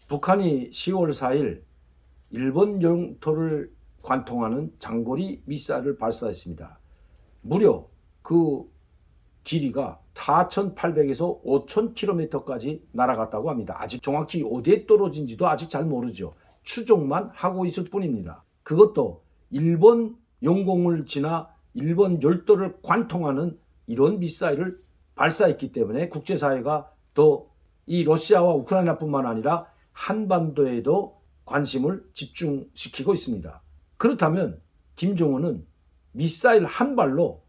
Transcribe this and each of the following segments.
북한이 10월 4일 일본 영토를 관통하는 장거리 미사일을 발사했습니다. 무려 그 길이가 4,800에서 5,000km까지 날아갔다고 합니다. 아직 정확히 어디에 떨어진지도 아직 잘 모르죠. 추정만 하고 있을 뿐입니다. 그것도 일본 영공을 지나 일본 열도를 관통하는 이런 미사일을 발사했기 때문에 국제사회가 더 이 러시아와 우크라이나뿐만 아니라 한반도에도 관심을 집중시키고 있습니다. 그렇다면 김정은은 미사일 한 발로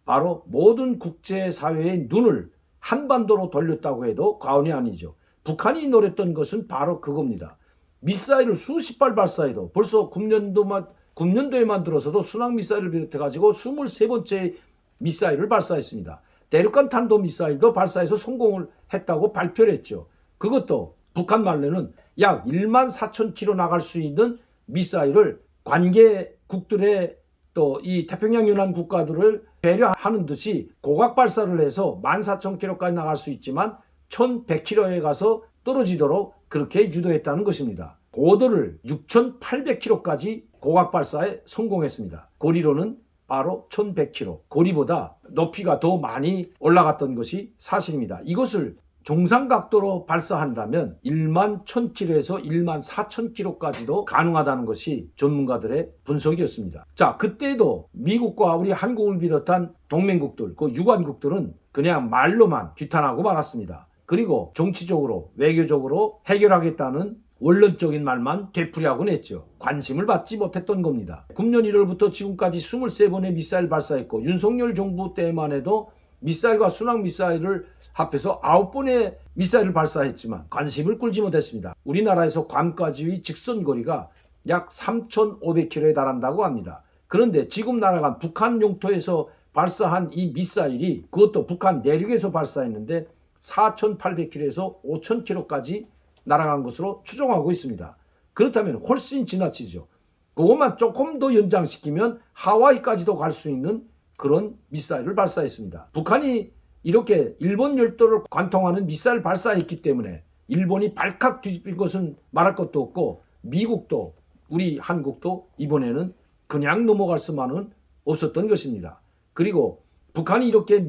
바로 모든 국제사회의 눈을 한반도로 돌렸다고 해도 과언이 아니죠. 북한이 노렸던 것은 바로 그겁니다. 미사일을 수십 발 발사해도 벌써 9년도에만 들어서도 순항미사일을 비롯해가지고 23번째 미사일을 발사했습니다. 대륙간 탄도미사일도 발사해서 성공을 했다고 발표를 했죠. 그것도 북한 말로는 약 14,000km 나갈 수 있는 미사일을 관계국들의 또 이 태평양 연안 국가들을 배려하는 듯이 고각 발사를 해서 14,000km까지 나갈 수 있지만 1,100km에 가서 떨어지도록 그렇게 유도했다는 것입니다. 고도를 6,800km까지 고각 발사에 성공했습니다. 고리로는 바로 1,100km, 고리보다 높이가 더 많이 올라갔던 것이 사실입니다. 이것을 정상각도로 발사한다면 11,000km에서 14,000km까지도 가능하다는 것이 전문가들의 분석이었습니다. 자, 그때도 미국과 우리 한국을 비롯한 동맹국들, 그 유관국들은 그냥 말로만 규탄하고 말았습니다. 그리고 정치적으로, 외교적으로 해결하겠다는 원론적인 말만 되풀이하곤 했죠. 관심을 받지 못했던 겁니다. 금년 1월부터 지금까지 23번의 미사일 발사했고 윤석열 정부 때만 해도 미사일과 순항미사일을 합해서 9번의 미사일을 발사했지만 관심을 끌지 못했습니다. 우리나라에서 괌까지의 직선거리가 약 3,500km에 달한다고 합니다. 그런데 지금 날아간 북한 영토에서 발사한 이 미사일이 그것도 북한 내륙에서 발사했는데 4,800km에서 5,000km까지 날아간 것으로 추정하고 있습니다. 그렇다면 훨씬 지나치죠. 그것만 조금 더 연장시키면 하와이까지도 갈 수 있는 그런 미사일을 발사했습니다. 북한이 이렇게 일본 열도를 관통하는 미사일을 발사했기 때문에 일본이 발칵 뒤집힌 것은 말할 것도 없고 미국도 우리 한국도 이번에는 그냥 넘어갈 수만은 없었던 것입니다. 그리고 북한이 이렇게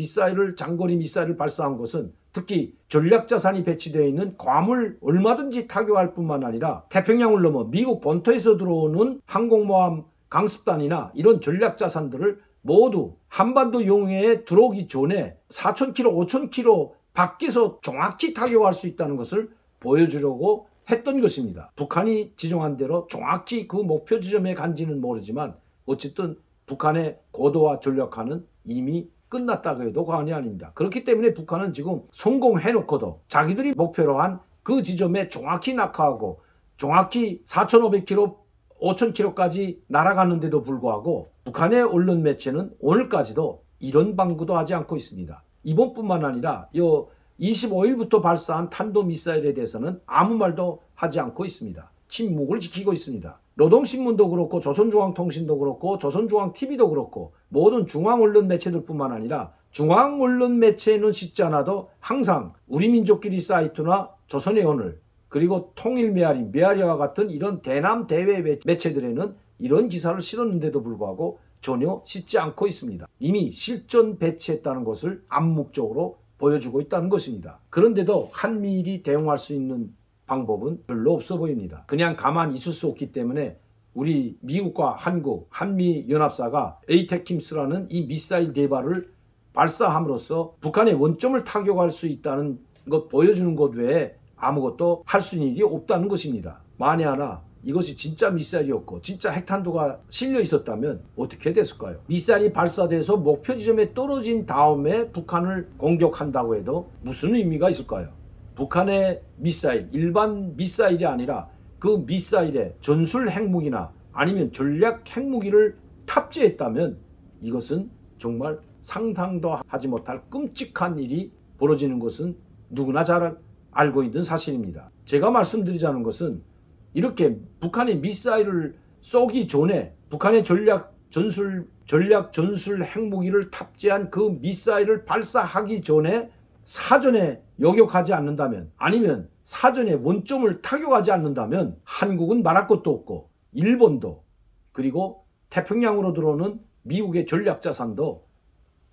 장거리 미사일을 발사한 것은 특히 전략자산이 배치되어 있는 괌을 얼마든지 타격할 뿐만 아니라 태평양을 넘어 미국 본토에서 들어오는 항공모함 강습단이나 이런 전략자산들을 모두 한반도 영해에 들어오기 전에 4,000km, 5,000km 밖에서 정확히 타격할 수 있다는 것을 보여주려고 했던 것입니다. 북한이 지정한 대로 정확히 그 목표 지점에 간지는 모르지만 어쨌든 북한의 고도화 전략화는 이미 끝났다고 해도 과언이 아닙니다. 그렇기 때문에 북한은 지금 성공해놓고도 자기들이 목표로 한 그 지점에 정확히 낙하하고 정확히 4,500km, 5,000km까지 날아가는데도 불구하고 북한의 언론 매체는 오늘까지도 이런 방구도 하지 않고 있습니다. 이번뿐만 아니라 25일부터 발사한 탄도미사일에 대해서는 아무 말도 하지 않고 있습니다. 침묵을 지키고 있습니다. 노동신문도 그렇고 조선중앙통신도 그렇고 조선중앙TV도 그렇고 모든 중앙언론 매체들뿐만 아니라 중앙언론 매체는 씻지 않아도 항상 우리민족끼리 사이트나 조선의 오늘 그리고 통일메아리와 같은 이런 대남 대외 매체들에는 이런 기사를 실었는데도 불구하고 전혀 씻지 않고 있습니다. 이미 실전 배치했다는 것을 암묵적으로 보여주고 있다는 것입니다. 그런데도 한미일이 대응할 수 있는 방법은 별로 없어 보입니다. 그냥 가만히 있을 수 없기 때문에 우리 미국과 한국, 한미연합사가 에이테킴스라는 이 미사일 4발을 발사함으로써 북한의 원점을 타격할 수 있다는 것 보여주는 것 외에 아무것도 할 수 있는 일이 없다는 것입니다. 만에 하나 이것이 진짜 미사일이었고 진짜 핵탄두가 실려 있었다면 어떻게 됐을까요? 미사일이 발사돼서 목표 지점에 떨어진 다음에 북한을 공격한다고 해도 무슨 의미가 있을까요? 북한의 미사일, 일반 미사일이 아니라 그 미사일에 전술 핵무기나 아니면 전략 핵무기를 탑재했다면 이것은 정말 상상도 하지 못할 끔찍한 일이 벌어지는 것은 누구나 잘 알고 있는 사실입니다. 제가 말씀드리자는 것은 이렇게 북한의 미사일을 쏘기 전에 북한의 전략 전술 핵무기를 탑재한 그 미사일을 발사하기 전에 사전에 요격하지 않는다면 아니면 사전에 원점을 타격하지 않는다면 한국은 말할 것도 없고 일본도 그리고 태평양으로 들어오는 미국의 전략 자산도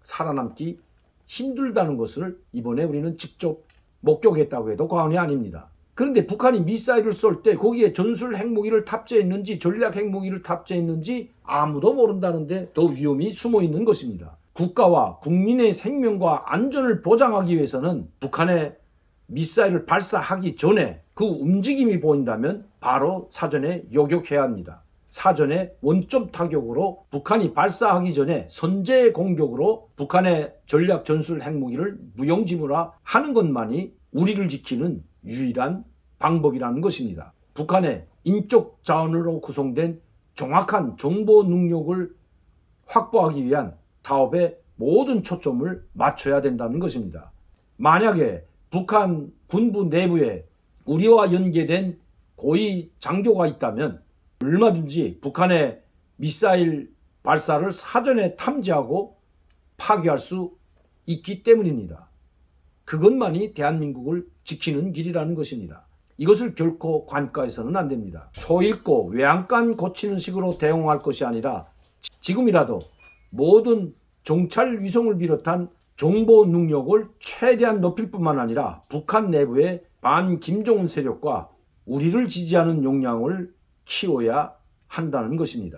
살아남기 힘들다는 것을 이번에 우리는 직접 목격했다고 해도 과언이 아닙니다. 그런데 북한이 미사일을 쏠 때 거기에 전술 핵무기를 탑재했는지 전략 핵무기를 탑재했는지 아무도 모른다는데 더 위험이 숨어 있는 것입니다. 국가와 국민의 생명과 안전을 보장하기 위해서는 북한의 미사일을 발사하기 전에 그 움직임이 보인다면 바로 사전에 요격해야 합니다. 사전에 원점 타격으로 북한이 발사하기 전에 선제 공격으로 북한의 전략 전술 핵무기를 무용지물화 하는 것만이 우리를 지키는 유일한 방법이라는 것입니다. 북한의 인적 자원으로 구성된 정확한 정보 능력을 확보하기 위한 사업에 모든 초점을 맞춰야 된다는 것입니다. 만약에 북한 군부 내부에 우리와 연계된 고위 장교가 있다면 얼마든지 북한의 미사일 발사를 사전에 탐지하고 파괴할 수 있기 때문입니다. 그것만이 대한민국을 지키는 길이라는 것입니다. 이것을 결코 관가해서는 안 됩니다. 소 잃고 외양간 고치는 식으로 대응할 것이 아니라 지금이라도 모든 정찰 위성을 비롯한 정보 능력을 최대한 높일 뿐만 아니라 북한 내부의 반 김정은 세력과 우리를 지지하는 역량을 키워야 한다는 것입니다.